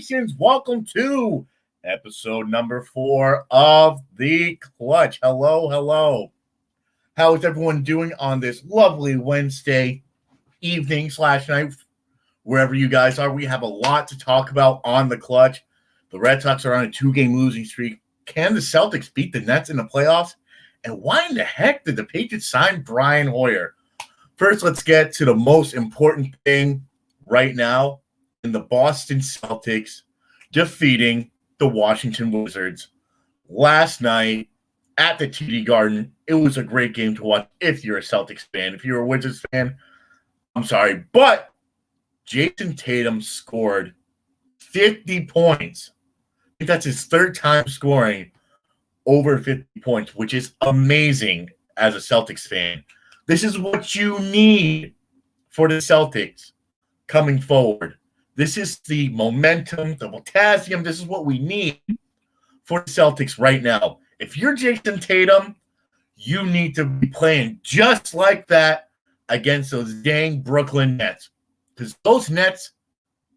Congratulations. Welcome to episode number 4 of The Clutch. Hello. How is everyone doing on this lovely Wednesday evening / night? Wherever you guys are, we have a lot to talk about on The Clutch. The Red Sox are on a 2-game losing streak. Can the Celtics beat the Nets in the playoffs? And why in the heck did the Patriots sign Brian Hoyer? First, let's get to the most important thing right now in the Boston Celtics defeating the Washington Wizards last night at the TD Garden. It was a great game to watch if you're a Celtics fan. If you're a Wizards fan, I'm sorry, but Jason Tatum scored 50 points. I think that's his third time scoring over 50 points, which is amazing as a Celtics fan. This is what you need for the Celtics coming forward. This is the momentum, the potassium. This is what we need for the Celtics right now. If you're Jason Tatum, you need to be playing just like that against those dang Brooklyn Nets. Because those Nets,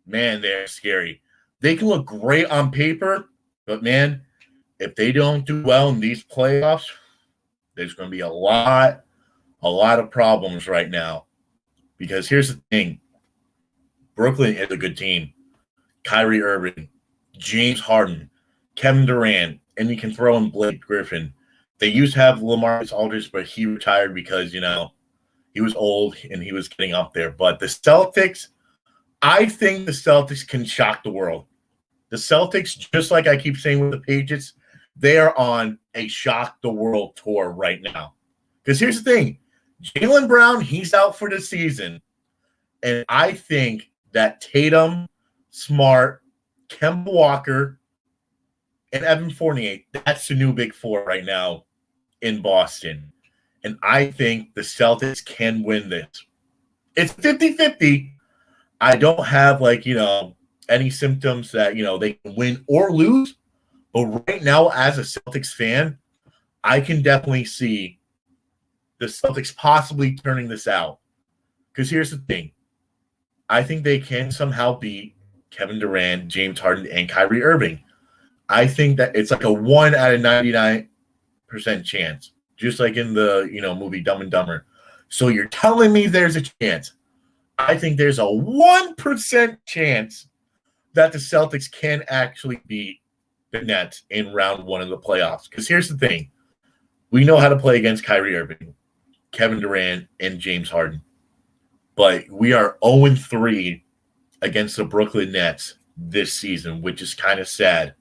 man, they're scary. They can look great on paper, but, man, if they don't do well in these playoffs, there's going to be a lot of problems right now. Because here's the thing. Brooklyn is a good team. Kyrie Irving, James Harden, Kevin Durant, and you can throw in Blake Griffin. They used to have LaMarcus Aldridge, but he retired because, he was old and he was getting up there. But the Celtics, I think the Celtics can shock the world. The Celtics, just like I keep saying with the Patriots, they are on a shock the world tour right now. Because here's the thing. Jaylen Brown, he's out for the season. And I think that Tatum, Smart, Kemba Walker, and Evan Fournier, that's the new big four right now in Boston. And I think the Celtics can win this. It's 50-50. I don't have, any symptoms that, they can win or lose. But right now, as a Celtics fan, I can definitely see the Celtics possibly turning this out. Because here's the thing. I think they can somehow beat Kevin Durant, James Harden, and Kyrie Irving. I think that it's like a 1 out of 99% chance, just like in the movie Dumb and Dumber. So you're telling me there's a chance. I think there's a 1% chance that the Celtics can actually beat the Nets in round 1 of the playoffs. Because here's the thing. We know how to play against Kyrie Irving, Kevin Durant, and James Harden. But we are 0-3 against the Brooklyn Nets this season, which is kind of sad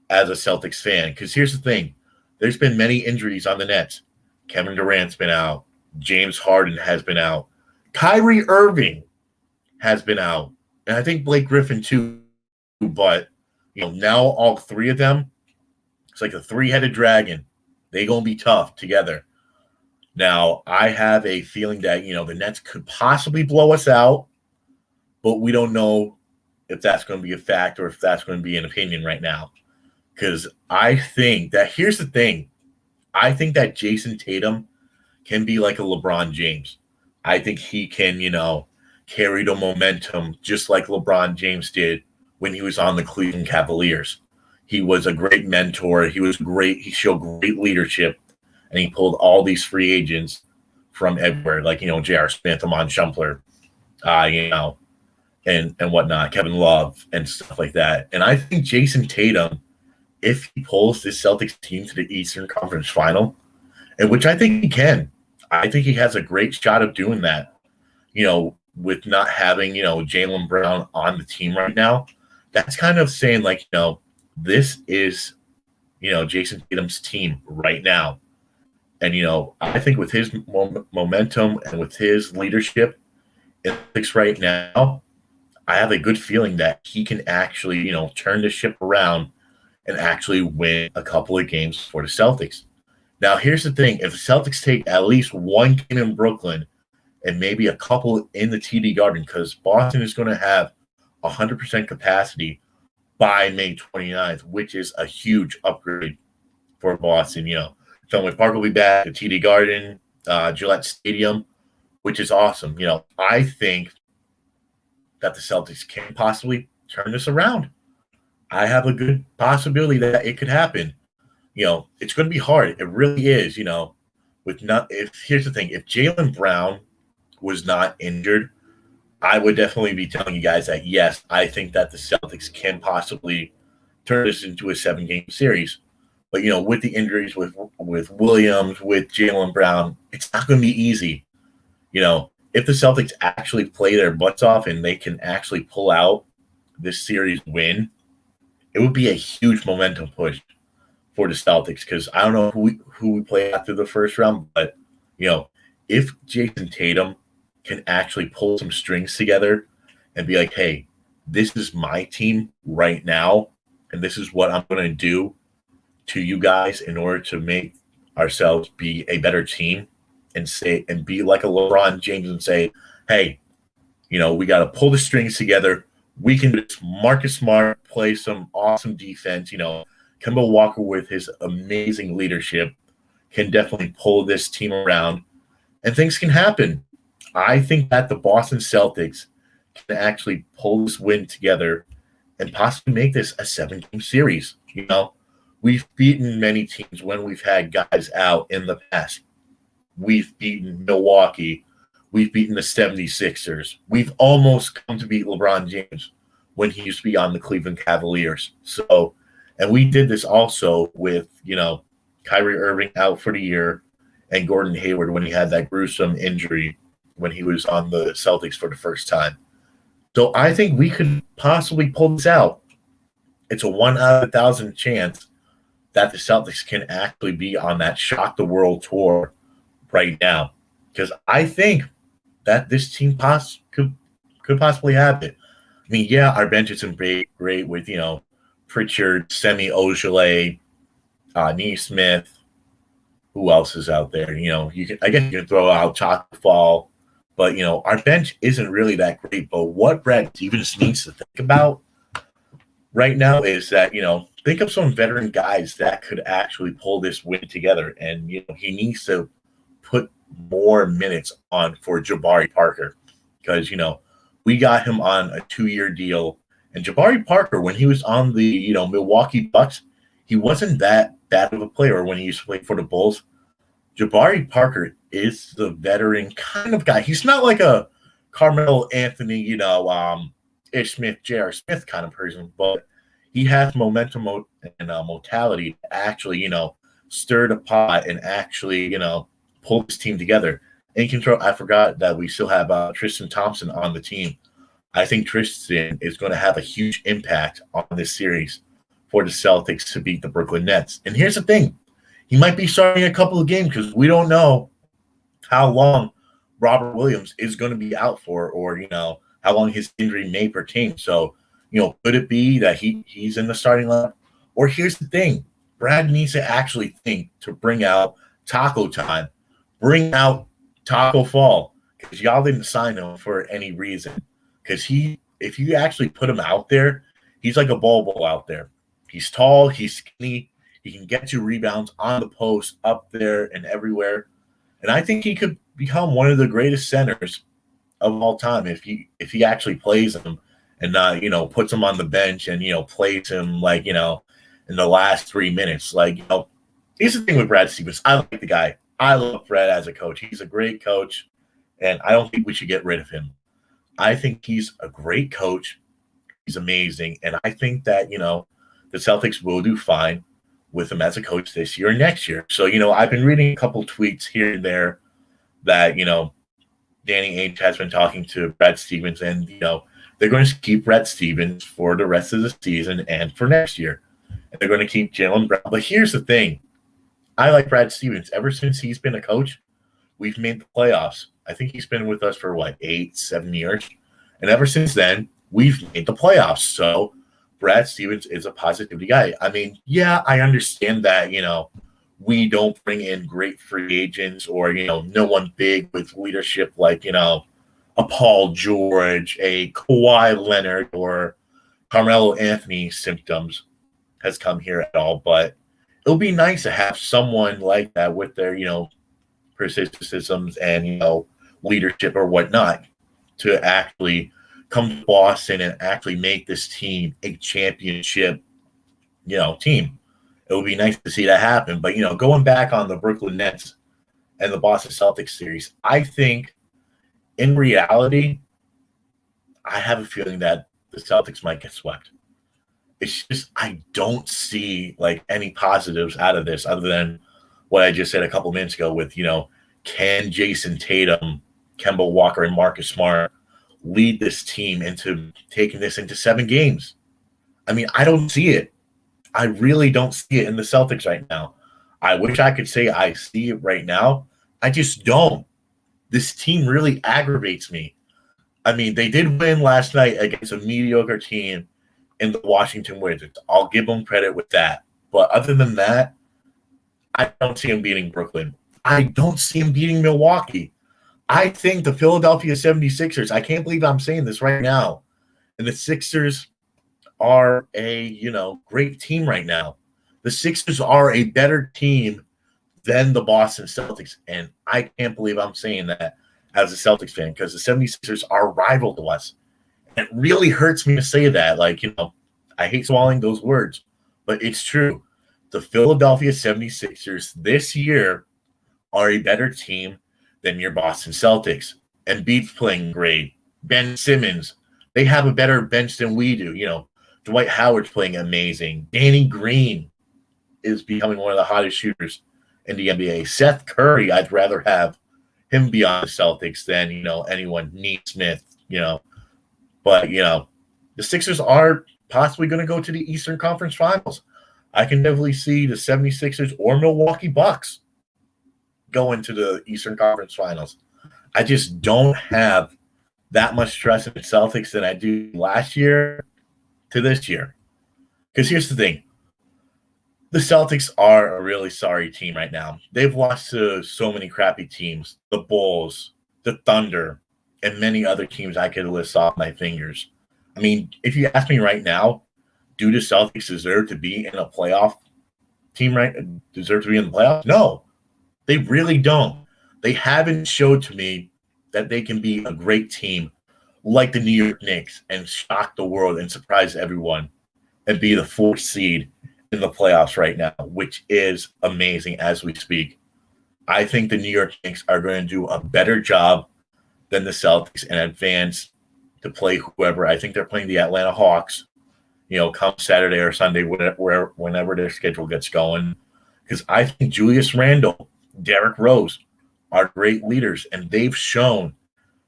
as a Celtics fan. Because here's the thing. There's been many injuries on the Nets. Kevin Durant's been out. James Harden has been out. Kyrie Irving has been out. And I think Blake Griffin too. But, now all three of them, it's like a three-headed dragon. They're going to be tough together. Now, I have a feeling that, the Nets could possibly blow us out, but we don't know if that's going to be a fact or if that's going to be an opinion right now. Because I think that, here's the thing. I think that Jason Tatum can be like a LeBron James. I think he can, carry the momentum just like LeBron James did when he was on the Cleveland Cavaliers. He was a great mentor. He was great. He showed great leadership. And he pulled all these free agents from everywhere, like, J.R. Smith, Amon Shumpler, and whatnot, Kevin Love, and stuff like that. And I think Jason Tatum, if he pulls this Celtics team to the Eastern Conference Final, and which I think he can, I think he has a great shot of doing that, with not having, Jaylen Brown on the team right now. That's kind of saying, this is, Jason Tatum's team right now. And, I think with his momentum and with his leadership in the right now, I have a good feeling that he can actually, turn the ship around and actually win a couple of games for the Celtics. Now, here's the thing. If the Celtics take at least one game in Brooklyn and maybe a couple in the TD Garden, because Boston is going to have 100% capacity by May 29th, which is a huge upgrade for Boston, Fenway Park will be back, the TD Garden, Gillette Stadium, which is awesome. I think that the Celtics can possibly turn this around. I have a good possibility that it could happen. It's going to be hard. It really is. With not if here's the thing, if Jaylen Brown was not injured, I would definitely be telling you guys that yes, I think that the Celtics can possibly turn this into a 7-game series. But with the injuries with Williams, with Jaylen Brown, it's not going to be easy. If the Celtics actually play their butts off and they can actually pull out this series win, it would be a huge momentum push for the Celtics because I don't know who we play after the first round, but if Jason Tatum can actually pull some strings together and be like, hey, this is my team right now, and this is what I'm going to do to you guys in order to make ourselves be a better team and be like a LeBron James and say, hey, we got to pull the strings together. We can do this. Marcus Smart play some awesome defense. Kemba Walker with his amazing leadership can definitely pull this team around, and things can happen. I think that the Boston Celtics can actually pull this win together and possibly make this a 7-game series. We've beaten many teams when we've had guys out in the past. We've beaten Milwaukee. We've beaten the 76ers. We've almost come to beat LeBron James when he used to be on the Cleveland Cavaliers. And we did this also with, Kyrie Irving out for the year and Gordon Hayward when he had that gruesome injury when he was on the Celtics for the first time. So I think we could possibly pull this out. It's a 1 out of 1,000 chance that the Celtics can actually be on that Shock the World tour right now. Because I think that this team could possibly have it. I mean, yeah, our bench isn't great with, Pritchard, Semi Ojeleye, Neesmith. Who else is out there? I guess you can throw out Taco Fall, but our bench isn't really that great. But what Brad Stevens needs to think about right now is that think of some veteran guys that could actually pull this win together, and he needs to put more minutes on for Jabari Parker because we got him on a 2-year deal. And Jabari Parker, when he was on the Milwaukee Bucks, he wasn't that bad of a player when he used to play for the Bulls. Jabari Parker is the veteran kind of guy. He's not like a Carmelo Anthony, Ish Smith, J.R. Smith kind of person, but he has momentum and mortality to actually, stir the pot and actually, pull his team together. And control. I forgot that we still have Tristan Thompson on the team. I think Tristan is going to have a huge impact on this series for the Celtics to beat the Brooklyn Nets. And here's the thing. He might be starting a couple of games because we don't know how long Robert Williams is going to be out for or, how long his injury may pertain. So, could it be that he's in the starting lineup? Or here's the thing. Brad needs to actually think to bring out Taco Time. Bring out Taco Fall because y'all didn't sign him for any reason. Because if you actually put him out there, he's like a ball out there. He's tall, he's skinny, he can get you rebounds on the post, up there, and everywhere. And I think he could become one of the greatest centers of all time if he actually plays him and not, puts him on the bench and, plays him like, in the last 3 minutes. Like, here's the thing with Brad Stevens. I like the guy. I love Brad as a coach. He's a great coach, and I don't think we should get rid of him. I think he's a great coach. He's amazing. And I think that, the Celtics will do fine with him as a coach this year and next year. So, I've been reading a couple tweets here and there that, Danny Ainge has been talking to Brad Stevens, and, they're going to keep Brad Stevens for the rest of the season and for next year. And they're going to keep Jaylen Brown. But here's the thing. I like Brad Stevens. Ever since he's been a coach, we've made the playoffs. I think he's been with us for, 8-7 years. And ever since then, we've made the playoffs. So Brad Stevens is a positivity guy. I mean, yeah, I understand that, we don't bring in great free agents or, no one big with leadership like, a Paul George, a Kawhi Leonard, or Carmelo Anthony symptoms has come here at all. But it'll be nice to have someone like that with their, persistence and, leadership or whatnot to actually come to Boston and actually make this team a championship, team. It would be nice to see that happen. But, going back on the Brooklyn Nets and the Boston Celtics series, I think in reality, I have a feeling that the Celtics might get swept. It's just I don't see like any positives out of this other than what I just said a couple minutes ago with, can Jason Tatum, Kemba Walker, and Marcus Smart lead this team into taking this into 7 games? I mean, I don't see it. I really don't see it in the Celtics right now. I wish I could say I see it right now. I just don't. This team really aggravates me. I mean, they did win last night against a mediocre team in the Washington Wizards. I'll give them credit with that. But other than that, I don't see them beating Brooklyn. I don't see them beating Milwaukee. I think the Philadelphia 76ers, I can't believe I'm saying this right now, and the Sixers are a, great team right now. The Sixers are a better team than the Boston Celtics, and I can't believe I'm saying that as a Celtics fan because the 76ers are a rival to us. And it really hurts me to say that. I hate swallowing those words, but it's true. The Philadelphia 76ers this year are a better team than your Boston Celtics. Embiid's playing great. Ben Simmons, they have a better bench than we do. Dwight Howard's playing amazing. Danny Green is becoming one of the hottest shooters in the NBA. Seth Curry, I'd rather have him be on the Celtics than, anyone, Neesmith, But, the Sixers are possibly going to go to the Eastern Conference Finals. I can definitely see the 76ers or Milwaukee Bucks go into the Eastern Conference Finals. I just don't have that much trust in the Celtics than I do last year to this year. Because here's the thing. The Celtics are a really sorry team right now. They've lost to so many crappy teams. The Bulls, the Thunder, and many other teams I could list off my fingers. I mean, if you ask me right now, do the Celtics deserve to be in a playoff team, right? Deserve to be in the playoffs? No, they really don't. They haven't showed to me that they can be a great team like the New York Knicks and shock the world and surprise everyone and be the 4th seed in the playoffs right now, which is amazing as we speak. I think the New York Knicks are going to do a better job than the Celtics and advance to play whoever. I think they're playing the Atlanta Hawks, come Saturday or Sunday, whenever their schedule gets going. Because I think Julius Randle, Derrick Rose are great leaders, and they've shown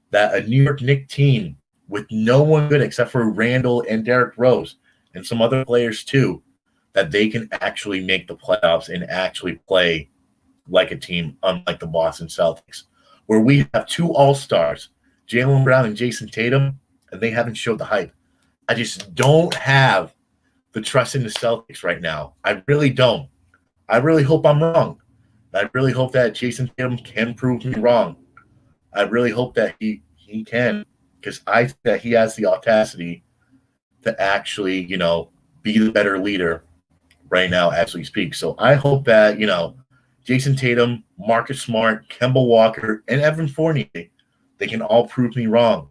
that a New York Knicks team with no one good except for Randle and Derrick Rose and some other players too, that they can actually make the playoffs and actually play like a team, unlike the Boston Celtics, where we have 2 all-stars, Jaylen Brown and Jason Tatum, and they haven't showed the hype. I just don't have the trust in the Celtics right now. I really don't. I really hope I'm wrong. I really hope that Jason Tatum can prove me wrong. I really hope that he can, because I think that he has the audacity to actually, be the better leader right now as we speak. So I hope that, Jason Tatum, Marcus Smart, Kemba Walker, and Evan Fournier, they can all prove me wrong.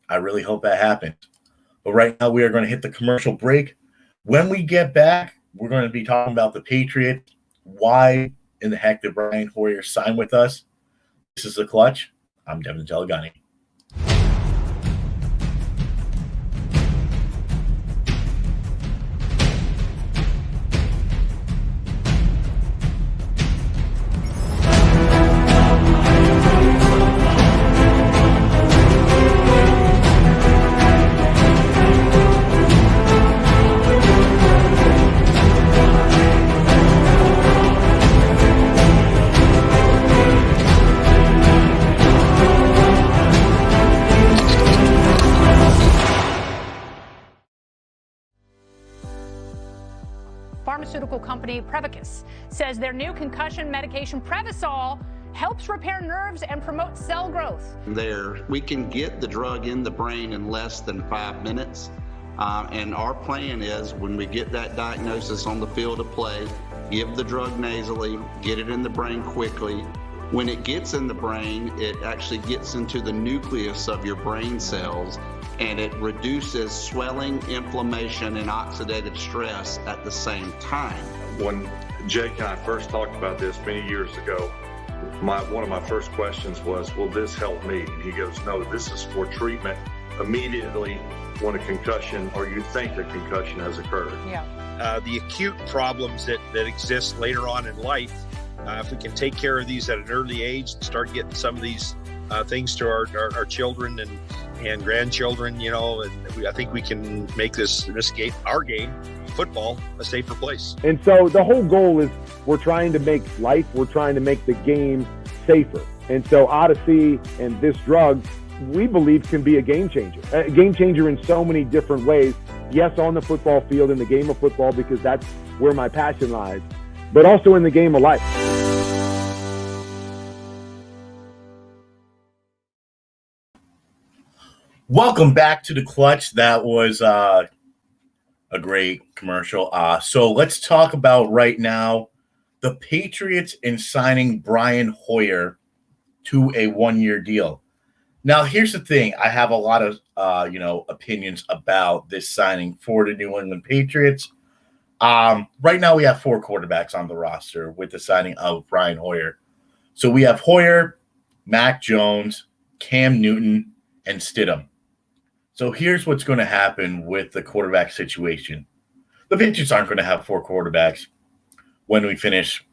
I really hope that happens. But right now we are going to hit the commercial break. When we get back, we're going to be talking about the Patriots. Why in the heck did Brian Hoyer sign with us? This is The Clutch. I'm Devin Telegani. Pharmaceutical company Prevacus says their new concussion medication Prevacol helps repair nerves and promote cell growth. We can get the drug in the brain in less than 5 minutes. And our plan is when we get that diagnosis on the field of play, give the drug nasally, get it in the brain quickly, When it gets in the brain, it actually gets into the nucleus of your brain cells, and it reduces swelling, inflammation, and oxidative stress at the same time. When Jake and I first talked about this many years ago, one of my first questions was, will this help me? And he goes, no, this is for treatment immediately when a concussion or you think a concussion has occurred. Yeah. The acute problems that exist later on in life, if we can take care of these at an early age and start getting some of these things to our children and grandchildren, and I think we can make this game, our game, football, a safer place. And so the whole goal is we're trying to make the game safer. And so Odyssey and this drug, we believe, can be a game changer in so many different ways. Yes, on the football field, in the game of football, because that's where my passion lies, but also in the game of life. Welcome back to the Clutch. That was a great commercial. So let's talk about right now the Patriots in signing Brian Hoyer to a one-year deal. Now, here's the thing. I have a lot of opinions about this signing for the New England Patriots. Right now, we have 4 quarterbacks on the roster with the signing of Brian Hoyer. So we have Hoyer, Mac Jones, Cam Newton, and Stidham. So here's what's going to happen with the quarterback situation. The Patriots aren't going to have 4 quarterbacks when we finish,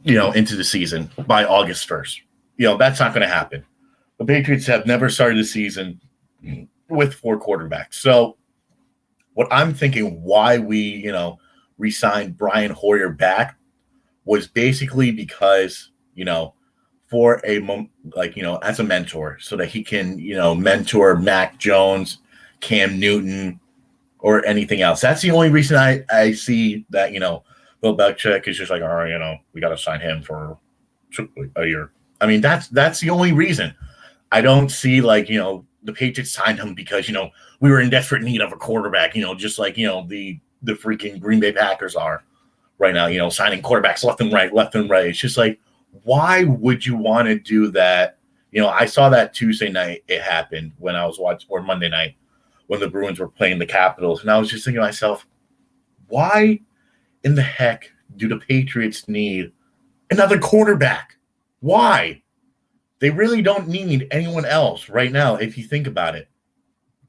into the season by August 1st. That's not going to happen. The Patriots have never started the season with 4 quarterbacks. So what I'm thinking why we, re-signed Brian Hoyer back was basically because, for as a mentor, so that he can, mentor Mac Jones, Cam Newton, or anything else. That's the only reason I see that, Bill Belichick is just like, all right, we got to sign him for a year. I mean, that's the only reason. I don't see the Patriots signed him because, we were in desperate need of a quarterback, just like, the freaking Green Bay Packers are right now, signing quarterbacks left and right. It's just like, why would you want to do that? I saw that Tuesday night it happened when I was watching, or Monday night when the Bruins were playing the Capitals. And I was just thinking to myself, why in the heck do the Patriots need another quarterback? Why? They really don't need anyone else right now. If you think about it,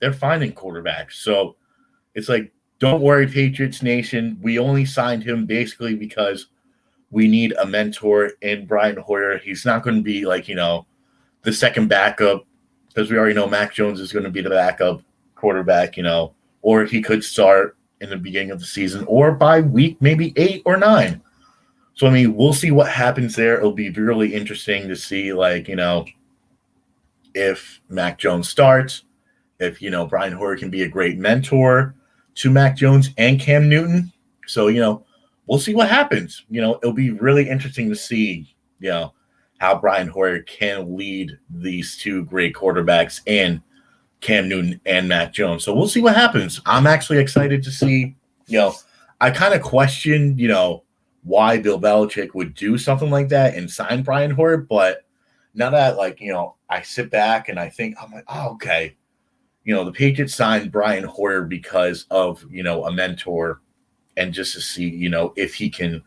they're finding quarterbacks. So it's like, don't worry, Patriots Nation. We only signed him basically because we need a mentor in Brian Hoyer. He's not going to be the second backup, because we already know Mac Jones is going to be the backup quarterback, or he could start in the beginning of the season or by week maybe 8 or 9. So, we'll see what happens there. It'll be really interesting to see, if Mac Jones starts, if, Brian Hoyer can be a great mentor to Mac Jones and Cam Newton. So, we'll see what happens. It'll be really interesting to see, how Brian Hoyer can lead these 2 great quarterbacks in Cam Newton and Mac Jones. So we'll see what happens. I'm actually excited to see, I kind of questioned, why Bill Belichick would do something like that and sign Brian Hoyer. But now that, I sit back and I think, I'm like, oh, okay. The Patriots signed Brian Hoyer because of, a mentor, and just to see, if he can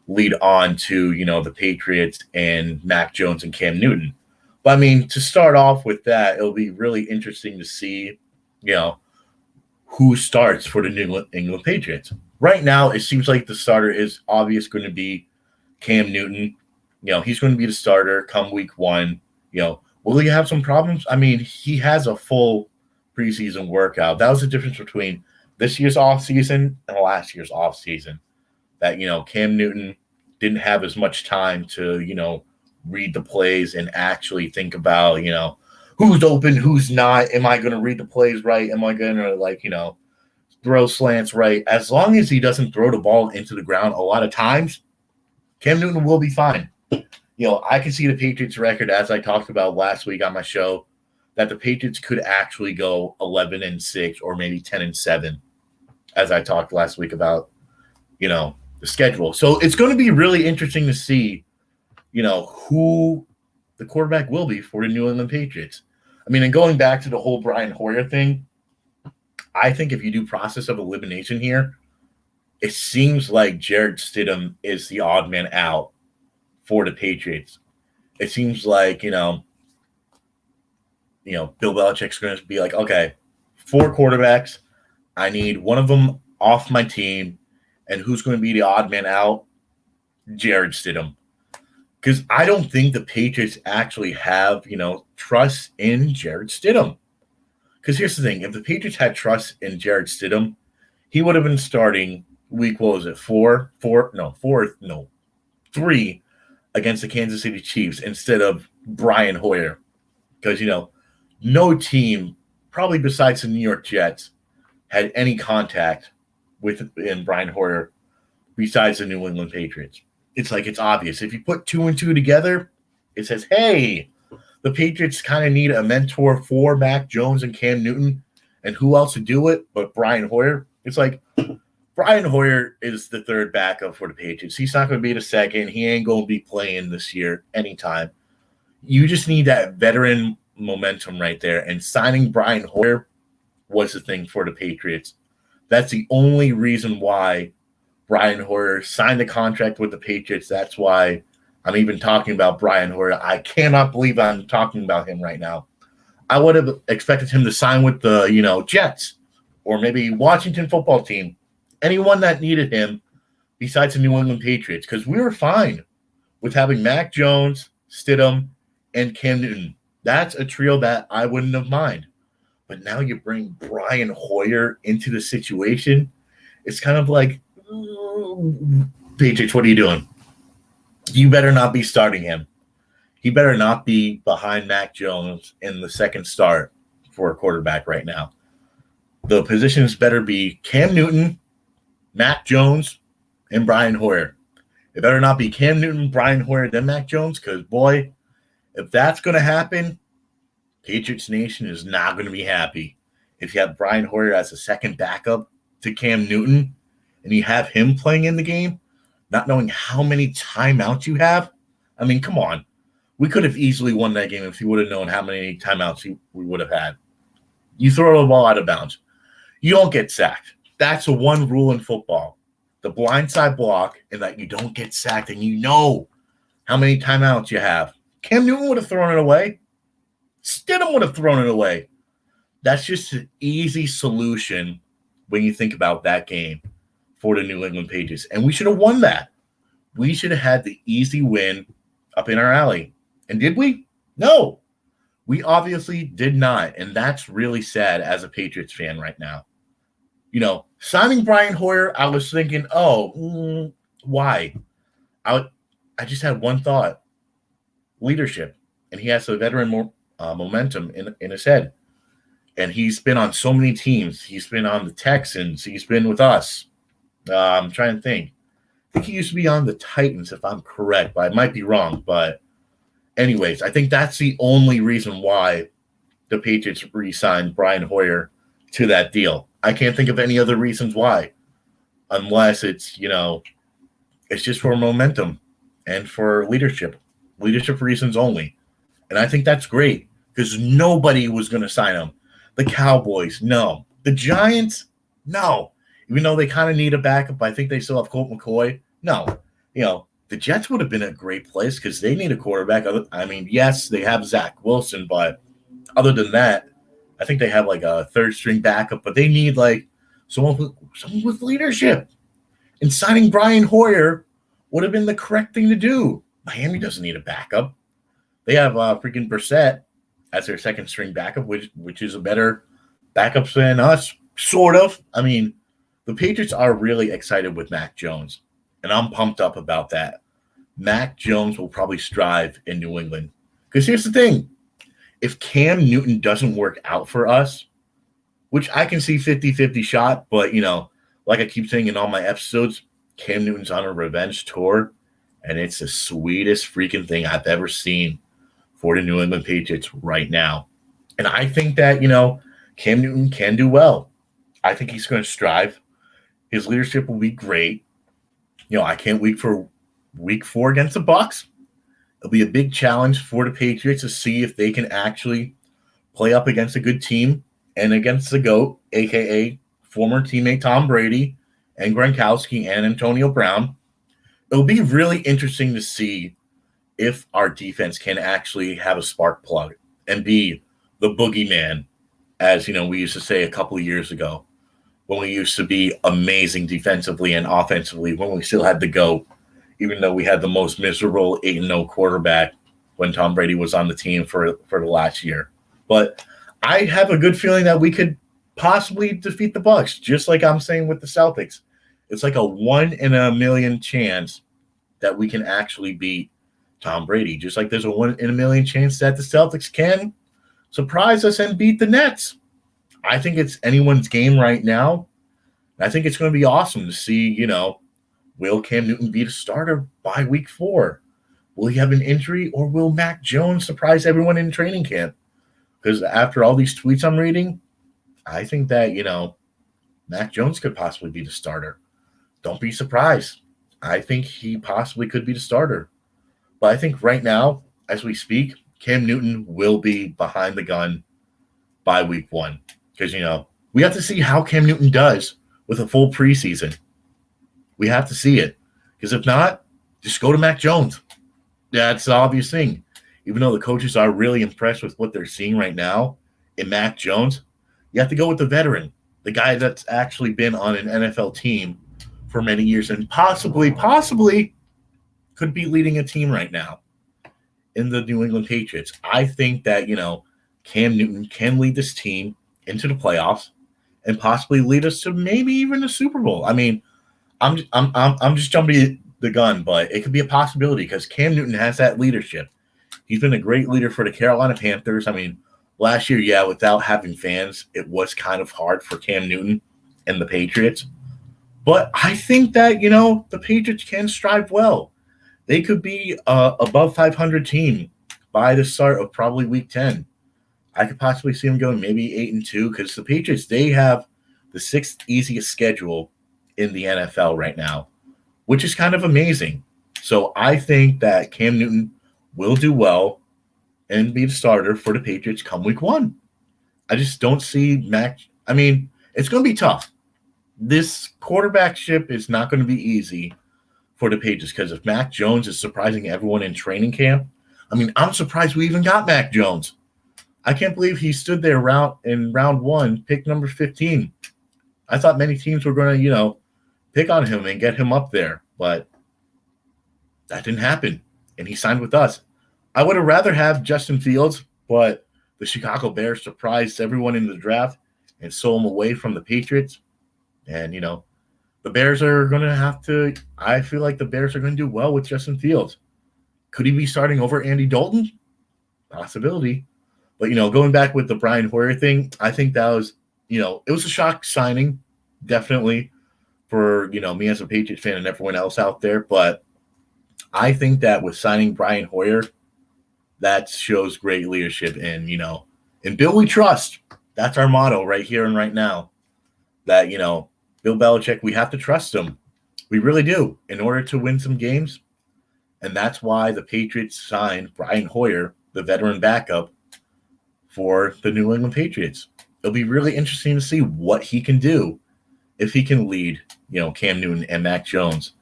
lead on to, the Patriots and Mac Jones and Cam Newton. But, to start off with that, it'll be really interesting to see, who starts for the New England Patriots. Right now, it seems like the starter is obvious going to be Cam Newton. He's going to be the starter come week 1. Will he have some problems? He has a full preseason workout. That was the difference between this year's offseason and last year's offseason. That, Cam Newton didn't have as much time to, read the plays and actually think about, who's open, who's not. Am I going to read the plays right? Am I going to, throw slants right? As long as he doesn't throw the ball into the ground a lot of times, Cam Newton will be fine. I can see the Patriots record, as I talked about last week on my show, that the Patriots could actually go 11-6 or maybe 10-7, as I talked last week about, the schedule. So it's going to be really interesting to see, who the quarterback will be for the New England Patriots. I mean, and going back to the whole Brian Hoyer thing, I think if you do process of elimination here, it seems like Jarrett Stidham is the odd man out for the Patriots. It seems like, Bill Belichick's going to be like, okay, 4 quarterbacks. I need one of them off my team. And who's going to be the odd man out? Jarrett Stidham. Because I don't think the Patriots actually have, trust in Jarrett Stidham. Because here's the thing. If the Patriots had trust in Jarrett Stidham, he would have been starting week, 3 against the Kansas City Chiefs instead of Brian Hoyer. Because, no team, probably besides the New York Jets, had any contact with Brian Hoyer besides the New England Patriots. It's like it's obvious. If you put 2 and 2 together, it says, hey, the Patriots kind of need a mentor for Mac Jones and Cam Newton. And who else to do it but Brian Hoyer? It's like Brian Hoyer is the third backup for the Patriots. He's not going to be the second. He ain't going to be playing this year anytime. You just need that veteran momentum right there. And signing Brian Hoyer was the thing for the Patriots. That's the only reason why Brian Hoyer signed the contract with the Patriots. That's why I'm even talking about Brian Hoyer. I cannot believe I'm talking about him right now. I would have expected him to sign with the, Jets or maybe Washington football team. Anyone that needed him besides the New England Patriots, because we were fine with having Mac Jones, Stidham, and Cam Newton. That's a trio that I wouldn't have minded. But now you bring Brian Hoyer into the situation. It's kind of like, Patriots, what are you doing? You better not be starting him. He better not be behind Mac Jones in the second start for a quarterback right now. The positions better be Cam Newton, Mac Jones, and Brian Hoyer. It better not be Cam Newton, Brian Hoyer, then Mac Jones, because, boy, if that's going to happen, Patriots Nation is not going to be happy. If you have Brian Hoyer as a second backup to Cam Newton and you have him playing in the game, not knowing how many timeouts you have, I mean, come on. We could have easily won that game if you would have known how many timeouts we would have had. You throw the ball out of bounds. You don't get sacked. That's the one rule in football. The blindside block, and that you don't get sacked, and you know how many timeouts you have. Cam Newton would have thrown it away. Stidham would have thrown it away. That's just an easy solution when you think about that game for the New England Patriots. And we should have won that. We should have had the easy win up in our alley. And did we? No. We obviously did not. And that's really sad as a Patriots fan right now. Signing Brian Hoyer, I was thinking, why? I just had one thought. Leadership. And he has a veteran momentum in his head. And he's been on so many teams. He's been on the Texans. He's been with us. I'm trying to think. I think he used to be on the Titans, if I'm correct, but I might be wrong. But anyways, I think that's the only reason why the Patriots re-signed Brian Hoyer to that deal. I can't think of any other reasons why, unless it's, it's just for momentum and for leadership reasons only. And I think that's great because nobody was going to sign him. The Cowboys, no. The Giants, no. Even though they kind of need a backup, I think they still have Colt McCoy. No. The Jets would have been a great place because they need a quarterback. I mean, yes, they have Zach Wilson, but other than that, I think they have like a third-string backup, but they need like someone with leadership. And signing Brian Hoyer would have been the correct thing to do. Miami doesn't need a backup. They have freaking Brissett as their second-string backup, which is a better backup than us, sort of. I mean, the Patriots are really excited with Mac Jones, and I'm pumped up about that. Mac Jones will probably strive in New England. Because here's the thing. If Cam Newton doesn't work out for us, which I can see 50-50 shot, but, like I keep saying in all my episodes, Cam Newton's on a revenge tour, and it's the sweetest freaking thing I've ever seen for the New England Patriots right now. And I think that, Cam Newton can do well. I think he's going to strive. His leadership will be great. I can't wait for week 4 against the Bucs. It'll be a big challenge for the Patriots to see if they can actually play up against a good team and against the GOAT, a.k.a. former teammate Tom Brady and Gronkowski and Antonio Brown. It'll be really interesting to see if our defense can actually have a spark plug and be the boogeyman, as we used to say a couple of years ago, when we used to be amazing defensively and offensively, when we still had the GOAT, even though we had the most miserable 8-0 quarterback when Tom Brady was on the team for the last year. But I have a good feeling that we could possibly defeat the Bucs, just like I'm saying with the Celtics. It's like a 1 in a million chance that we can actually beat Tom Brady, just like there's a 1 in a million chance that the Celtics can surprise us and beat the Nets. I think it's anyone's game right now. I think it's going to be awesome to see, will Cam Newton be the starter by week 4? Will he have an injury, or will Mac Jones surprise everyone in training camp? Because after all these tweets I'm reading, I think that, Mac Jones could possibly be the starter. Don't be surprised. I think he possibly could be the starter. But I think right now, as we speak, Cam Newton will be behind the gun by week 1. Because, we have to see how Cam Newton does with a full preseason. We have to see it. Because if not, just go to Mac Jones. That's the obvious thing. Even though the coaches are really impressed with what they're seeing right now in Mac Jones, you have to go with the veteran, the guy that's actually been on an NFL team for many years and possibly could be leading a team right now in the New England Patriots. I think that, Cam Newton can lead this team into the playoffs and possibly lead us to maybe even the Super Bowl. I mean, I'm just jumping the gun, but it could be a possibility because Cam Newton has that leadership. He's been a great leader for the Carolina Panthers. I mean, last year, without having fans, it was kind of hard for Cam Newton and the Patriots. But I think that, the Patriots can strive well. They could be above 500 team by the start of probably week 10. I could possibly see them going maybe 8-2 because the Patriots, they have the 6th easiest schedule in the NFL right now, which is kind of amazing. So I think that Cam Newton will do well and be the starter for the Patriots come week 1. I just don't see Mac. I mean, it's going to be tough. This quarterbackship is not going to be easy for the Patriots because if Mac Jones is surprising everyone in training camp, I mean, I'm surprised we even got Mac Jones. I can't believe he stood there in round 1, pick number 15. I thought many teams were going to, pick on him and get him up there, but that didn't happen, and he signed with us. I would have rather have Justin Fields, but the Chicago Bears surprised everyone in the draft and stole him away from the Patriots. And, the Bears are going to have to – I feel like the Bears are going to do well with Justin Fields. Could he be starting over Andy Dalton? Possibility. But, going back with the Brian Hoyer thing, I think that was, it was a shock signing, definitely, for, me as a Patriots fan and everyone else out there. But I think that with signing Brian Hoyer, that shows great leadership. And, in Bill we trust. That's our motto right here and right now. That, Bill Belichick, we have to trust him. We really do in order to win some games. And that's why the Patriots signed Brian Hoyer, the veteran backup, for the New England Patriots. It'll be really interesting to see what he can do if he can lead, Cam Newton and Mac Jones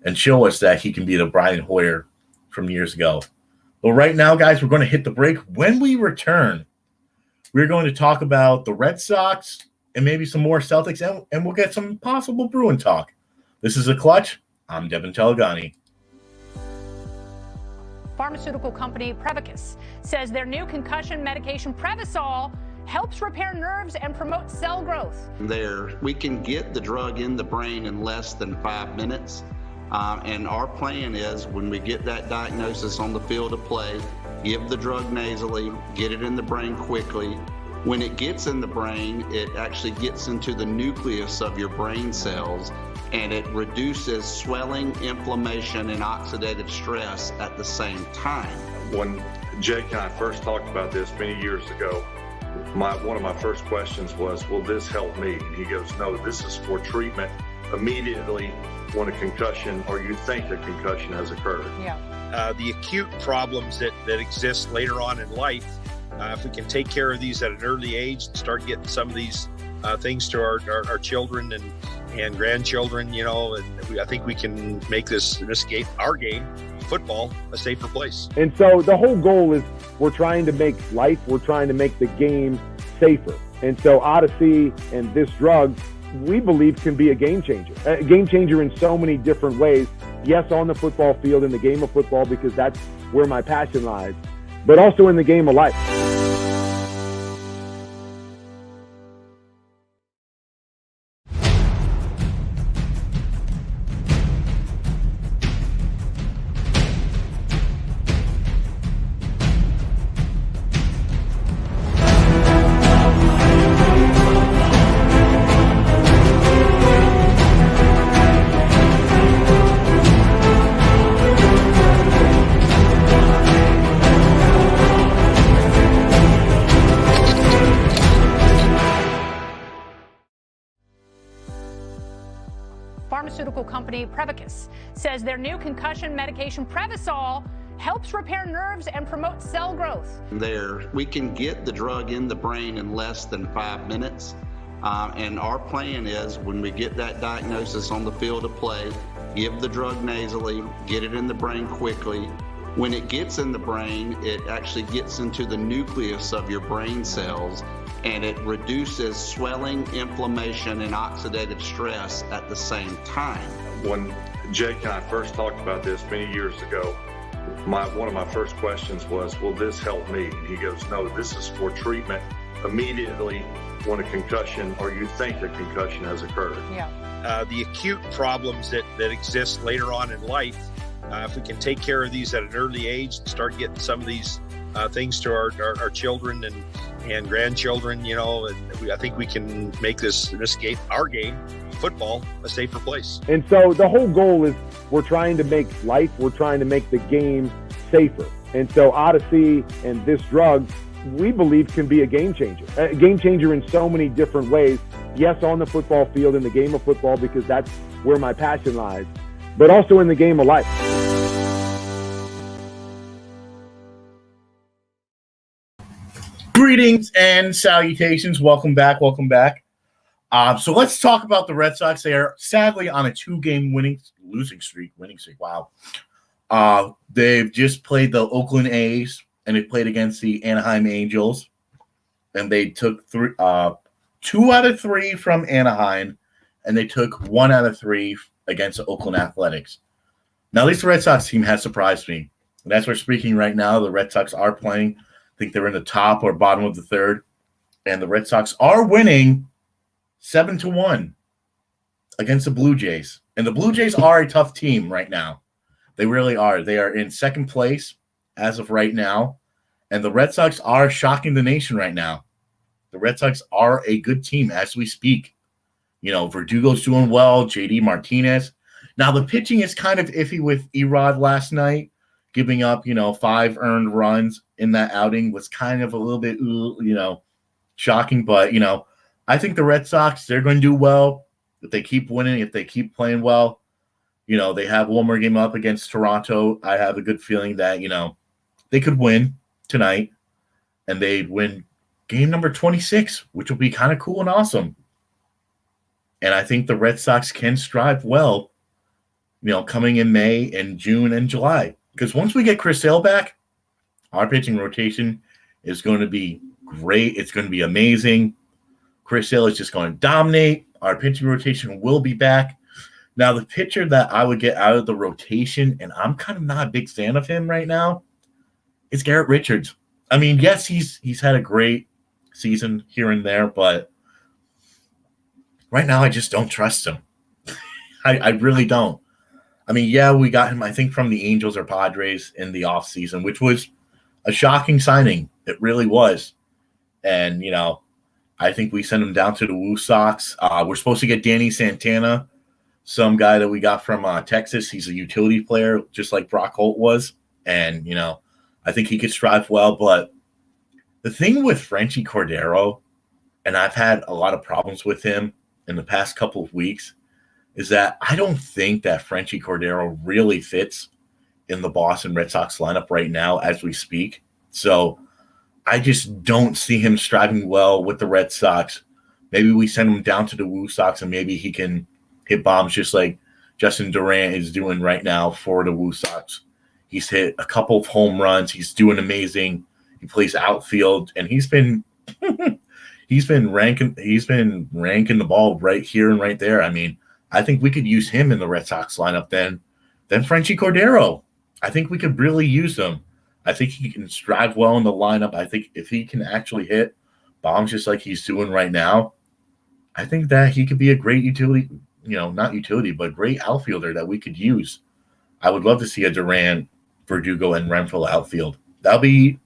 and show us that he can be the Brian Hoyer from years ago. But right now, guys, we're going to hit the break. When we return, we're going to talk about the Red Sox and maybe some more Celtics, and we'll get some possible Bruin talk. This is The Clutch. I'm Devin Telegani. Pharmaceutical company Prevacus says their new concussion medication Prevacol helps repair nerves and promote cell growth. We can get the drug in the brain in less than 5 minutes. And our plan is when we get that diagnosis on the field of play, give the drug nasally, get it in the brain quickly. When it gets in the brain, it actually gets into the nucleus of your brain cells, and it reduces swelling, inflammation, and oxidative stress at the same time. When Jake and I first talked about this many years ago, one of my first questions was, will this help me? And he goes, no, this is for treatment immediately when a concussion or you think a concussion has occurred. The acute problems that exist later on in life, if we can take care of these at an early age and start getting some of these things to our children and grandchildren, and I think we can make this game, our game, football, a safer place. And so the whole goal is we're trying to make the game safer. And so Odyssey and this drug, we believe, can be a game changer in so many different ways. Yes, on the football field, in the game of football, because that's where my passion lies, but also in the game of life. Pharmaceutical company Prevacus says their new concussion medication Prevacol helps repair nerves and promote cell growth. We can get the drug in the brain in less than 5 minutes. And our plan is when we get that diagnosis on the field of play, give the drug nasally, get it in the brain quickly. When it gets in the brain, it actually gets into the nucleus of your brain cells, and it reduces swelling, inflammation, and oxidative stress at the same time. When Jake and I first talked about this many years ago, one of my first questions was, will this help me? And he goes, no, this is for treatment immediately when a concussion or you think a concussion has occurred. The acute problems that exist later on in life, if we can take care of these at an early age and start getting some of these things to our children and grandchildren, and I think we can make this game, our game, football, a safer place. And so the whole goal is we're trying to make the game safer. And so Odyssey and this drug, we believe, can be a game changer in so many different ways. Yes, on the football field, in the game of football, because that's where my passion lies, but also in the game of life. Greetings and salutations. Welcome back. So let's talk about the Red Sox. They are sadly on a 2-game winning streak. Wow. They've just played the Oakland A's and they played against the Anaheim Angels, and they took 2 out of 3 from Anaheim, and they took 1 out of 3 against the Oakland Athletics. Now, this Red Sox team has surprised me. And as we're speaking right now, the Red Sox are playing. I think they're in the top or bottom of the third. And the Red Sox are winning 7-1 against the Blue Jays. And the Blue Jays are a tough team right now. They really are. They are in second place as of right now. And the Red Sox are shocking the nation right now. The Red Sox are a good team as we speak. Verdugo's doing well, JD Martinez. Now, the pitching is kind of iffy with Erod last night. Giving up, 5 earned runs in that outing was kind of a little bit, shocking. But, I think the Red Sox, they're going to do well if they keep winning, if they keep playing well. They have one more game up against Toronto. I have a good feeling that, they could win tonight and they'd win game number 26, which will be kind of cool and awesome. And I think the Red Sox can strive well, coming in May and June and July. Because once we get Chris Sale back, our pitching rotation is going to be great. It's going to be amazing. Chris Sale is just going to dominate. Our pitching rotation will be back. Now, the pitcher that I would get out of the rotation, and I'm kind of not a big fan of him right now, is Garrett Richards. I mean, yes, he's had a great season here and there, but right now I just don't trust him. I really don't. I mean, yeah, we got him, I think, from the Angels or Padres in the offseason, which was a shocking signing. It really was. And, I think we sent him down to the Woo Sox. We're supposed to get Danny Santana, some guy that we got from Texas. He's a utility player, just like Brock Holt was. And, I think he could strive well. But the thing with Franchy Cordero, and I've had a lot of problems with him in the past couple of weeks, is that I don't think that Frenchie Cordero really fits in the Boston Red Sox lineup right now as we speak. So I just don't see him striving well with the Red Sox. Maybe we send him down to the Woo Sox and maybe he can hit bombs just like Justin Durant is doing right now for the Woo Sox. He's hit a couple of home runs. He's doing amazing. He plays outfield, and he's been ranking the ball right here and right there. I mean, I think we could use him in the Red Sox lineup then Frenchie Cordero. I think we could really use him. I think he can strive well in the lineup. I think if he can actually hit bombs just like he's doing right now, I think that he could be a great utility, not utility, but great outfielder that we could use. I would love to see a Durant, Verdugo, and Renfroe outfield. That'll be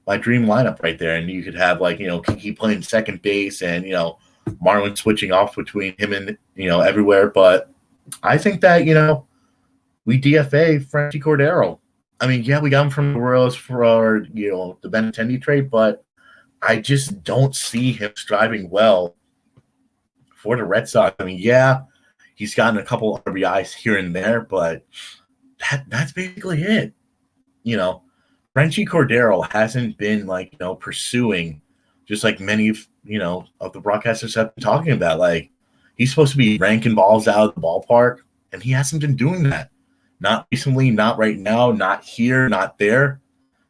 my dream lineup right there. And you could have Kiki playing second base and, Marlon switching off between him and, everywhere. But I think that, we DFA Frenchie Cordero. I mean, yeah, we got him from the Royals for, the Benintendi trade, but I just don't see him striving well for the Red Sox. I mean, yeah, he's gotten a couple RBIs here and there, but that's basically it. Frenchie Cordero hasn't been pursuing, just like many of the broadcasters have been talking about. Like, he's supposed to be ranking balls out of the ballpark, and he hasn't been doing that. Not recently, not right now, not here, not there.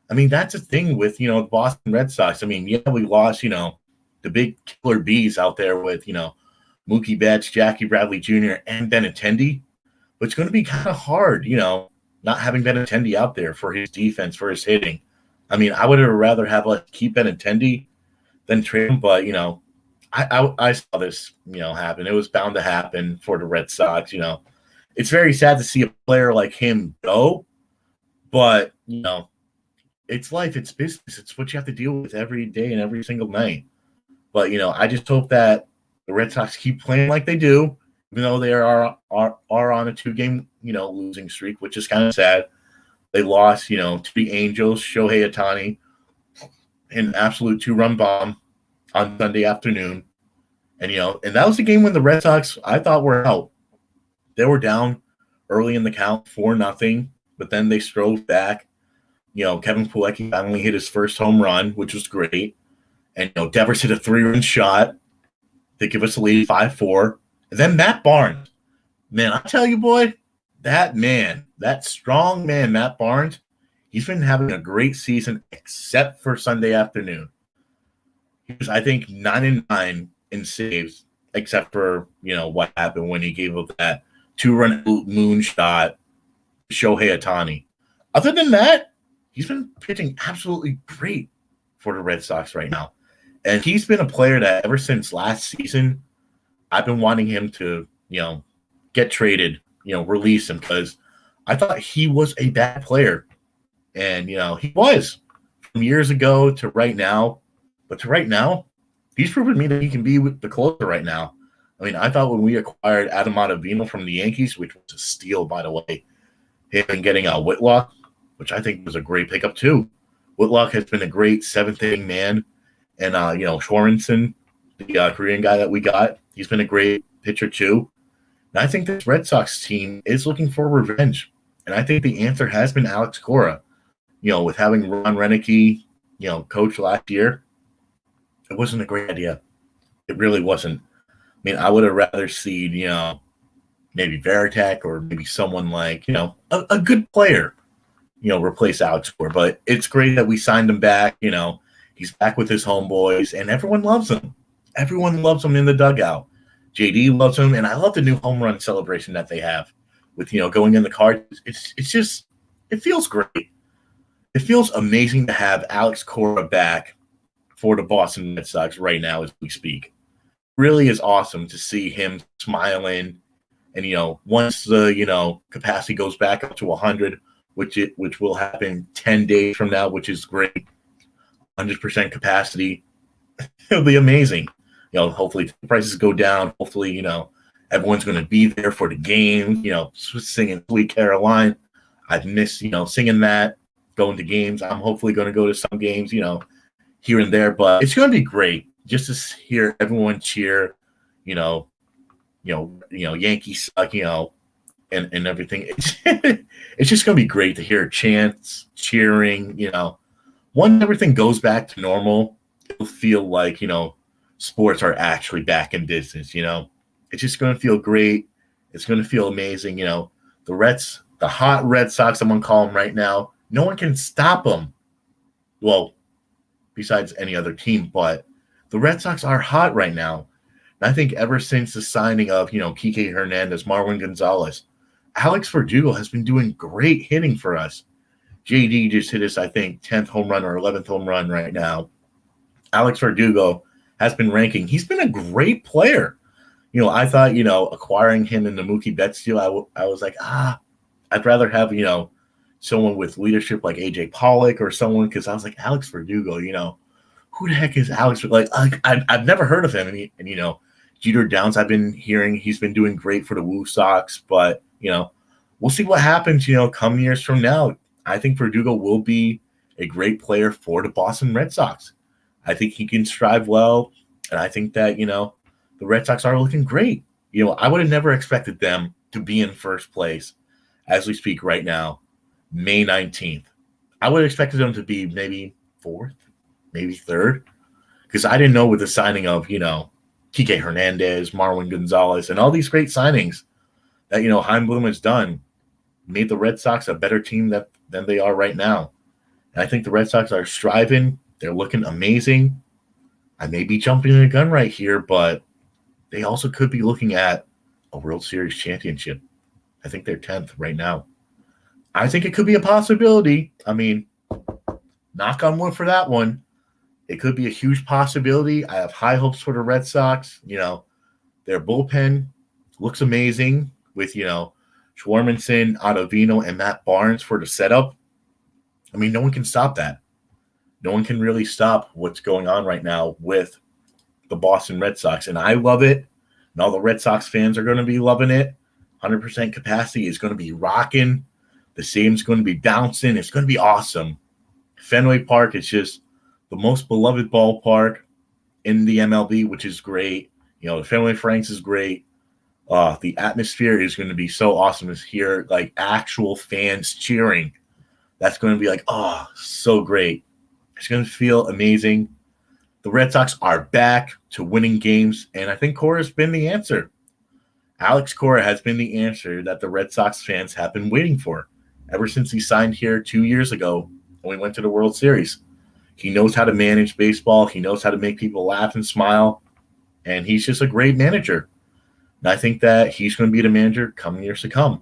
I mean, that's the thing with the Boston Red Sox. I mean, yeah, we lost the big killer bees out there with Mookie Betts, Jackie Bradley Jr., and Benintendi. But it's going to be kind of hard, not having Benintendi out there for his defense, for his hitting. I mean, I would have rather have keep Benintendi than trade him, but I saw this happen. It was bound to happen for the Red Sox. It's very sad to see a player like him go, but it's life, it's business, it's what you have to deal with every day and every single night. But I just hope that the Red Sox keep playing like they do, even though they are on a 2-game losing streak, which is kind of sad. They lost to the Angels, Shohei Ohtani, an absolute 2-run bomb on Sunday afternoon, and and that was the game when the Red Sox, I thought, were out. They were down early in the count 4-0, but then they strove back. Kevin Pilecki finally hit his first home run, which was great, and Devers hit a 3-run shot to give us a lead 5-4. And then Matt Barnes, man, I tell you, boy, that strong man, Matt Barnes, he's been having a great season except for Sunday afternoon. He was, I think, 9-9 in saves, except for what happened when he gave up that 2-run moonshot to Shohei Ohtani. Other than that, he's been pitching absolutely great for the Red Sox right now. And he's been a player that ever since last season, I've been wanting him to, get traded, release him, because I thought he was a bad player. And, he was from years ago to right now. But to right now, he's proven to me that he can be with the closer right now. I mean, I thought when we acquired Adam Ottavino from the Yankees, which was a steal, by the way, him and getting Whitlock, which I think was a great pickup too. Whitlock has been a great seventh-inning man. And, Shorenson, the Korean guy that we got, he's been a great pitcher too. And I think this Red Sox team is looking for revenge. And I think the answer has been Alex Cora. With having Ron Renicky, coach last year, it wasn't a great idea. It really wasn't. I mean, I would have rather seen, maybe Veritek or maybe someone like, a good player, replace Alex Cora. But it's great that we signed him back. He's back with his homeboys, and everyone loves him. Everyone loves him in the dugout. JD loves him, and I love the new home run celebration that they have with, going in the car. It's just, it feels great. It feels amazing to have Alex Cora back for the Boston Red Sox right now as we speak. Really is awesome to see him smiling. And, once the, capacity goes back up to 100, which will happen 10 days from now, which is great, 100% capacity, it'll be amazing. Hopefully the prices go down. Hopefully, everyone's going to be there for the game, singing Sweet Caroline. I've missed, singing that, going to games. I'm hopefully going to go to some games, here and there, but it's going to be great just to hear everyone cheer, Yankees suck, and everything. It's just going to be great to hear chants, cheering, Once everything goes back to normal, it'll feel like, sports are actually back in business, It's just going to feel great. It's going to feel amazing, the hot Red Sox, I'm going to call them right now, no one can stop them. Well, besides any other team, but the Red Sox are hot right now. And I think ever since the signing of, Kike Hernandez, Marwin Gonzalez, Alex Verdugo has been doing great hitting for us. JD just hit his, I think, 10th home run or 11th home run right now. Alex Verdugo has been ranking. He's been a great player. I thought, acquiring him in the Mookie Betts deal, I was like, I'd rather have, someone with leadership like AJ Pollock or someone, because I was like, Alex Verdugo, who the heck is Alex? I've never heard of him. And Jeter Downs, I've been hearing he's been doing great for the Woo Sox, but, we'll see what happens, come years from now. I think Verdugo will be a great player for the Boston Red Sox. I think he can strive well, and I think that, the Red Sox are looking great. I would have never expected them to be in first place as we speak right now, May 19th. I would have expected them to be maybe fourth, maybe third, because I didn't know with the signing of, Kike Hernandez, Marwin Gonzalez, and all these great signings that, Chaim Bloom has done, made the Red Sox a better team than they are right now. And I think the Red Sox are striving. They're looking amazing. I may be jumping the gun right here, but they also could be looking at a World Series championship. I think they're 10th right now. I think it could be a possibility. I mean, knock on wood for that one. It could be a huge possibility. I have high hopes for the Red Sox. Their bullpen looks amazing with, Schwarmanson, Ottavino, and Matt Barnes for the setup. I mean, no one can stop that. No one can really stop what's going on right now with the Boston Red Sox. And I love it. And all the Red Sox fans are going to be loving it. 100% capacity is going to be rocking. The stadium's going to be bouncing. It's going to be awesome. Fenway Park is just the most beloved ballpark in the MLB, which is great. The Fenway Franks is great. The atmosphere is going to be so awesome to hear, like, actual fans cheering. That's going to be like, so great. It's going to feel amazing. The Red Sox are back to winning games, and I think Cora's been the answer. Alex Cora has been the answer that the Red Sox fans have been waiting for ever since he signed here 2 years ago when we went to the World Series. He knows how to manage baseball. He knows how to make people laugh and smile, and he's just a great manager. And I think that he's going to be the manager coming years to come.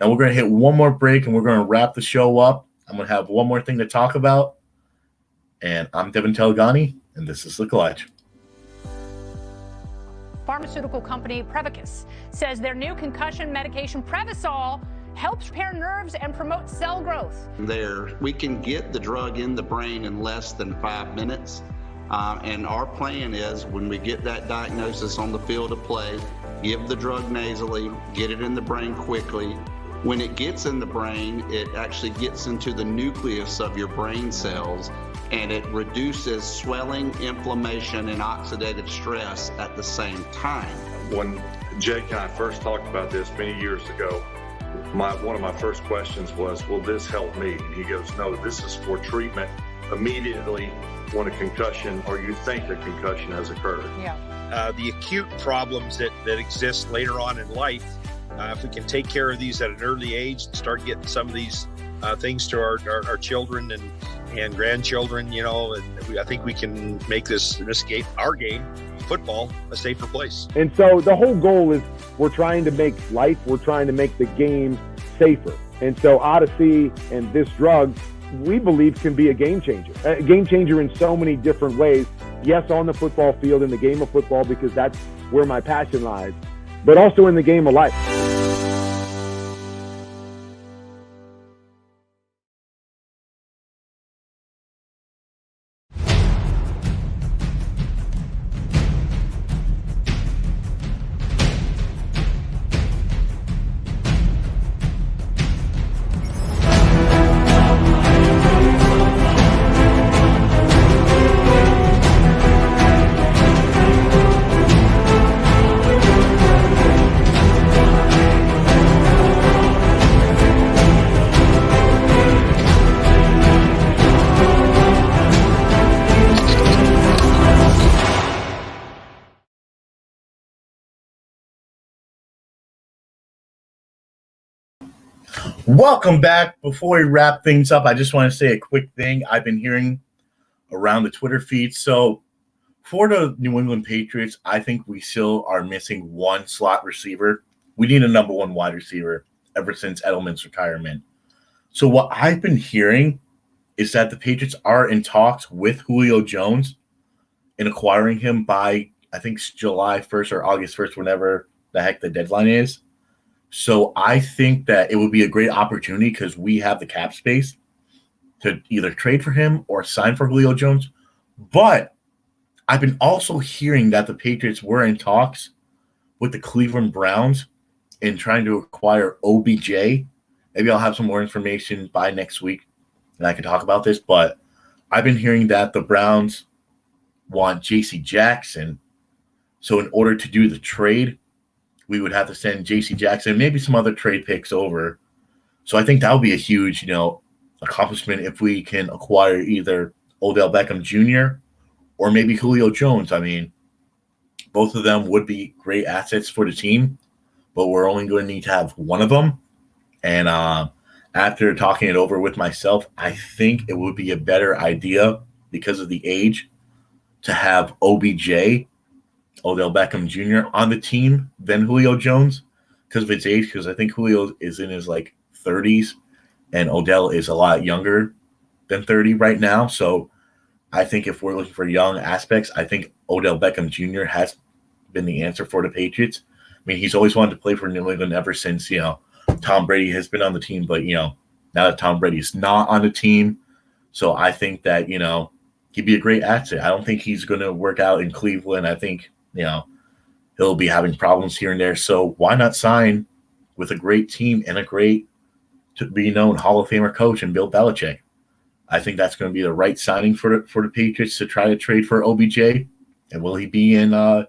Now we're going to hit one more break, and we're going to wrap the show up. I'm going to have one more thing to talk about. And I'm Devin Telegani, and this is The Clutch. Pharmaceutical company Prevacus says their new concussion medication Prevacol helps repair nerves and promote cell growth. We can get the drug in the brain in less than 5 minutes. And our plan is when we get that diagnosis on the field of play, give the drug nasally, get it in the brain quickly. When it gets in the brain, it actually gets into the nucleus of your brain cells, and it reduces swelling, inflammation, and oxidative stress at the same time. When Jake and I first talked about this many years ago, one of my first questions was, will this help me? And he goes, no, this is for treatment immediately when a concussion or you think a concussion has occurred. Yeah. The acute problems that exist later on in life, if we can take care of these at an early age and start getting some of these things to our children and grandchildren, and I think we can make this game, our game, football, a safer place. And so the whole goal is we're trying to make the game safer. And so Odyssey and this drug, we believe, can be a game changer in so many different ways. Yes, on the football field, in the game of football, because that's where my passion lies, but also in the game of life. Welcome back. Before we wrap things up, I just want to say a quick thing I've been hearing around the Twitter feed. So for the New England Patriots, I think we still are missing one slot receiver. We need a number one wide receiver ever since Edelman's retirement. So what I've been hearing is that the Patriots are in talks with Julio Jones in acquiring him by, I think, July 1st or August 1st, whenever the heck the deadline is. So I think that it would be a great opportunity because we have the cap space to either trade for him or sign for Julio Jones. But I've been also hearing that the Patriots were in talks with the Cleveland Browns in trying to acquire OBJ. Maybe I'll have some more information by next week and I can talk about this. But I've been hearing that the Browns want J.C. Jackson. So in order to do the trade, we would have to send J.C. Jackson, maybe some other trade picks over. So I think that would be a huge, accomplishment if we can acquire either Odell Beckham Jr. or maybe Julio Jones. I mean, both of them would be great assets for the team, but we're only going to need to have one of them. And after talking it over with myself, I think it would be a better idea because of the age to have OBJ, Odell Beckham Jr. on the team than Julio Jones because of its age, because I think Julio is in his 30s and Odell is a lot younger than 30 right now. So I think if we're looking for young aspects, I think Odell Beckham Jr. has been the answer for the Patriots. I mean, he's always wanted to play for New England ever since, Tom Brady has been on the team, but, now that Tom Brady is not on the team. So I think that, he'd be a great asset. I don't think he's going to work out in Cleveland. I think, he'll be having problems here and there. So why not sign with a great team and a great to be known Hall of Famer coach and Bill Belichick? I think that's going to be the right signing for the Patriots to try to trade for OBJ. And will he be in a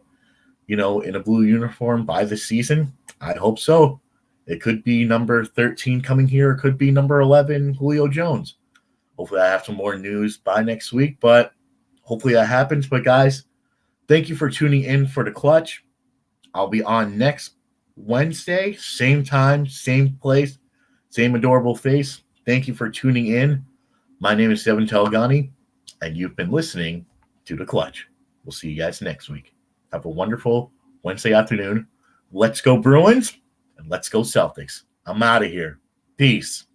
blue uniform by the season? I hope so. It could be number 13 coming here. It could be number 11, Julio Jones. Hopefully I have some more news by next week, but hopefully that happens. But guys, thank you for tuning in for the Clutch. I'll be on next Wednesday, same time, same place, same adorable face. Thank you for tuning in. My name is Devin Telgani, and you've been listening to The Clutch. We'll see you guys next week. Have a wonderful Wednesday afternoon. Let's go Bruins, and let's go Celtics. I'm out of here. Peace.